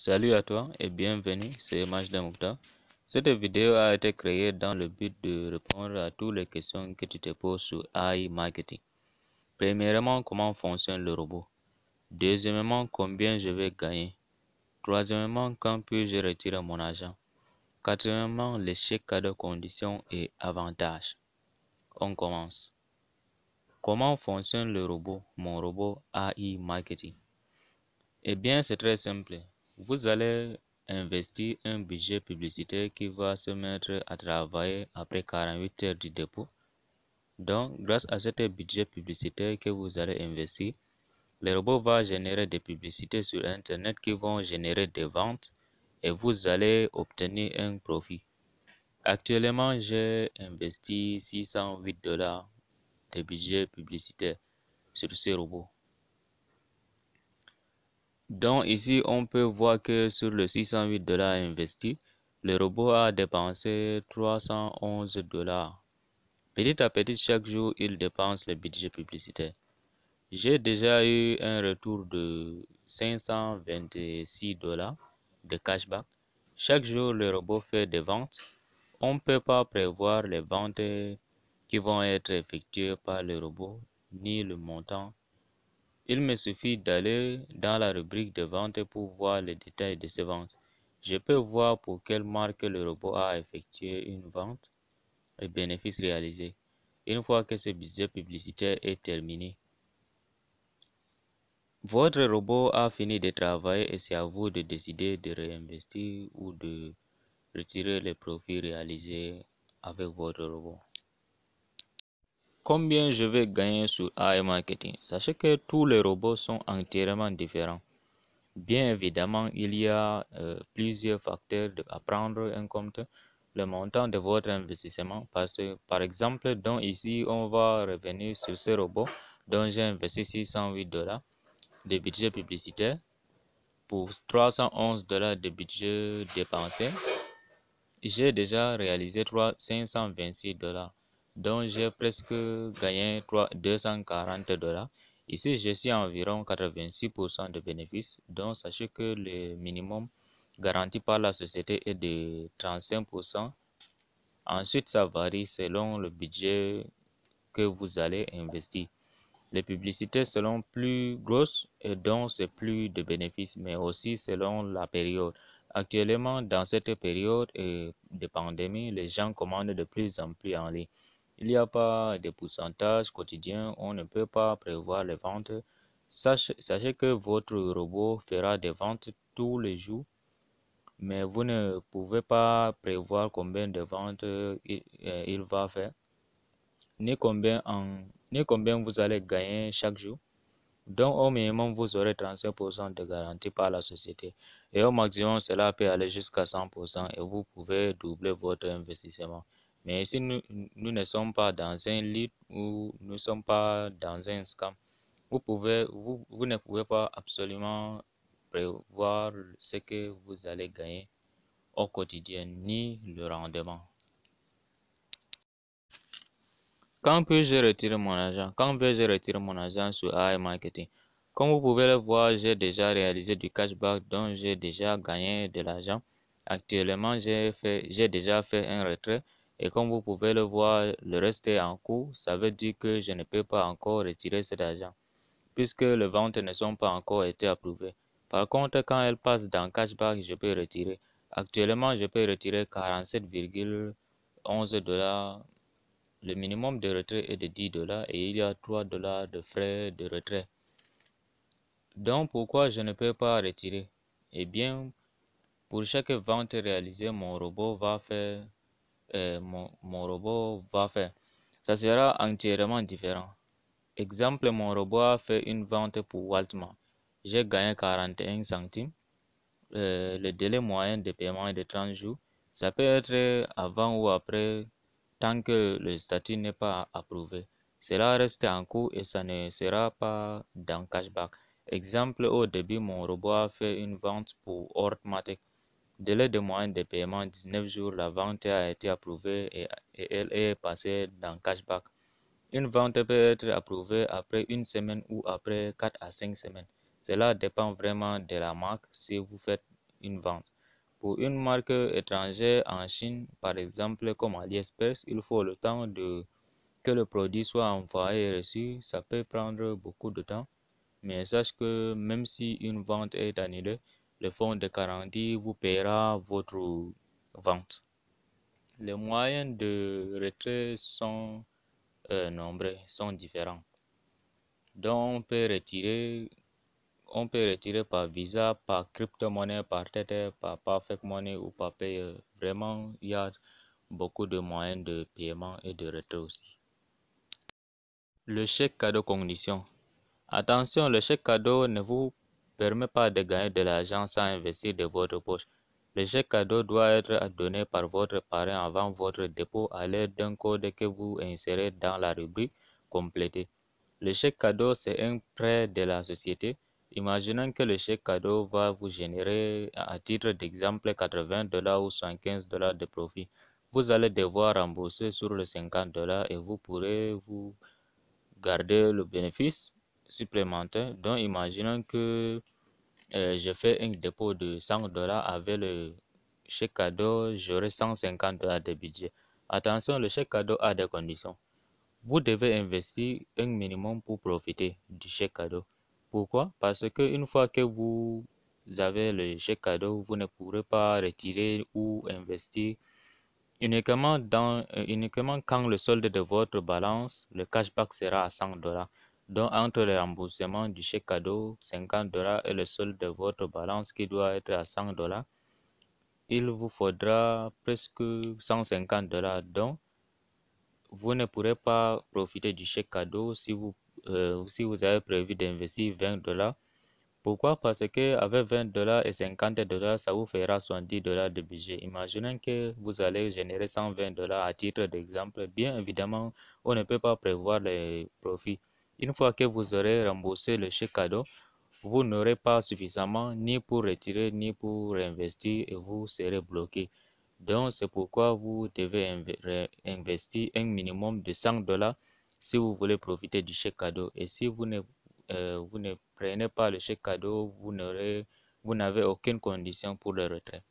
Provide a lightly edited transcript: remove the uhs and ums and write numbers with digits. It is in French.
Salut à toi et bienvenue sur Majda Moukta. Cette vidéo a été créée dans le but de répondre à toutes les questions que tu te poses sur AI Marketing. Premièrement, comment fonctionne le robot? Deuxièmement, combien je vais gagner? Troisièmement, quand puis-je retirer mon argent? Quatrièmement, les chèques cadeaux, conditions et avantages. On commence. Comment fonctionne le robot, mon robot AI Marketing? Eh bien, c'est très simple. Vous allez investir un budget publicitaire qui va se mettre à travailler après 48 heures du dépôt. Donc, grâce à ce budget publicitaire que vous allez investir, le robot va générer des publicités sur Internet qui vont générer des ventes et vous allez obtenir un profit. Actuellement, j'ai investi $608 de budget publicitaire sur ce robot. Donc ici, on peut voir que sur le $608 investi, le robot a dépensé $311. Petit à petit, chaque jour, il dépense le budget publicitaire. J'ai déjà eu un retour de $526 de cashback. Chaque jour, le robot fait des ventes. On ne peut pas prévoir les ventes qui vont être effectuées par le robot, ni le montant. Il me suffit d'aller dans la rubrique de vente pour voir les détails de ces ventes. Je peux voir pour quelle marque le robot a effectué une vente et bénéfices réalisés. Une fois que ce budget publicitaire est terminé, votre robot a fini de travailler et c'est à vous de décider de réinvestir ou de retirer les profits réalisés avec votre robot. Combien je vais gagner sur AI Marketing? Sachez que tous les robots sont entièrement différents. Bien évidemment, il y a plusieurs facteurs à prendre en compte. Le montant de votre investissement, parce que, par exemple, donc ici, on va revenir sur ce robot dont j'ai investi $608 de budget publicitaire pour $311 de budget dépensé. J'ai déjà réalisé $526, donc j'ai presque gagné $240. Ici, je suis environ 86% de bénéfices, donc sachez que le minimum garanti par la société est de 35%. Ensuite, ça varie selon le budget que vous allez investir. Les publicités seront plus grosses et donc c'est plus de bénéfices, mais aussi selon la période. Actuellement, dans cette période de pandémie, les gens commandent de plus en plus en ligne. Il n'y a pas de pourcentage quotidien, on ne peut pas prévoir les ventes. Sachez que votre robot fera des ventes tous les jours, mais vous ne pouvez pas prévoir combien de ventes il va faire, ni combien vous allez gagner chaque jour. Donc au minimum, vous aurez 35% de garantie par la société. Et au maximum, cela peut aller jusqu'à 100% et vous pouvez doubler votre investissement. Mais ici, nous ne sommes pas dans un lead ou nous ne sommes pas dans un scam. Vous ne pouvez pas absolument prévoir ce que vous allez gagner au quotidien ni le rendement. Quand puis-je retirer mon argent? Quand vais-je retirer mon argent sur AI Marketing? Comme vous pouvez le voir, j'ai déjà réalisé du cashback dont j'ai déjà gagné de l'argent. Actuellement, j'ai déjà fait un retrait et comme vous pouvez le voir, le reste est en cours. Ça veut dire que je ne peux pas encore retirer cet argent puisque les ventes ne sont pas encore été approuvées. Par contre, quand elles passent dans cashback, je peux retirer. Actuellement, je peux retirer $47,11. Le minimum de retrait est de $10 et il y a $3 de frais de retrait. Donc pourquoi je ne peux pas retirer? Eh bien, pour chaque vente réalisée, mon robot va faire. Ça sera entièrement différent. Exemple, mon robot a fait une vente pour Waltman. J'ai gagné 41 centimes. Le délai moyen de paiement est de 30 jours. Ça peut être avant ou après, tant que le statut n'est pas approuvé. Cela reste en cours et ça ne sera pas dans cashback. Exemple, au début, mon robot a fait une vente pour Ortmatic. Délai de moyenne de paiement 19 jours. La vente a été approuvée et elle est passée dans cashback. Une vente peut être approuvée après une semaine ou après 4 à 5 semaines. Cela dépend vraiment de la marque. Si vous faites une vente. Pour une marque étrangère en Chine, par exemple, comme AliExpress, il faut le temps que le produit soit envoyé et reçu. Ça peut prendre beaucoup de temps. Mais sache que même si une vente est annulée, le fonds de garantie vous paiera votre vente. Les moyens de retrait sont nombreux, sont différents. Donc on peut retirer par Visa, par crypto-monnaie, par Tether, par Perfect Money ou par Payer. Vraiment, il y a beaucoup de moyens de paiement et de retrait aussi. Le chèque cadeau condition. Attention, le chèque cadeau ne vous permet pas de gagner de l'argent sans investir de votre poche. Le chèque cadeau doit être donné par votre parent avant votre dépôt à l'aide d'un code que vous insérez dans la rubrique complétée. Le chèque cadeau, c'est un prêt de la société. Imaginons que le chèque cadeau va vous générer, à titre d'exemple, 80 $ ou 75 $ de profit. Vous allez devoir rembourser sur les 50 $ et vous pourrez vous garder le bénéfice supplémentaire. Donc, imaginons que je fais un dépôt de 100 $ avec le chèque cadeau, j'aurai 150 $ de budget. Attention, le chèque cadeau a des conditions. Vous devez investir un minimum pour profiter du chèque cadeau. Pourquoi? Parce que une fois que vous avez le chèque cadeau, vous ne pourrez pas retirer ou investir uniquement quand le solde de votre balance, le cashback sera à 100 $. Donc, entre le remboursement du chèque cadeau, 50 $ et le solde de votre balance qui doit être à 100 $, il vous faudra presque 150 $. Donc, vous ne pourrez pas profiter du chèque cadeau si vous avez prévu d'investir 20 $. Pourquoi? Parce que avec 20 $ et 50 $, ça vous fera 70 $ de budget. Imaginez que vous allez générer 120 $ à titre d'exemple. Bien évidemment, on ne peut pas prévoir les profits. Une fois que vous aurez remboursé le chèque cadeau, vous n'aurez pas suffisamment ni pour retirer ni pour investir et vous serez bloqué. Donc, c'est pourquoi vous devez investir un minimum de 100 $ si vous voulez profiter du chèque cadeau. Et si vous ne prenez pas le chèque cadeau, vous n'avez aucune condition pour le retrait.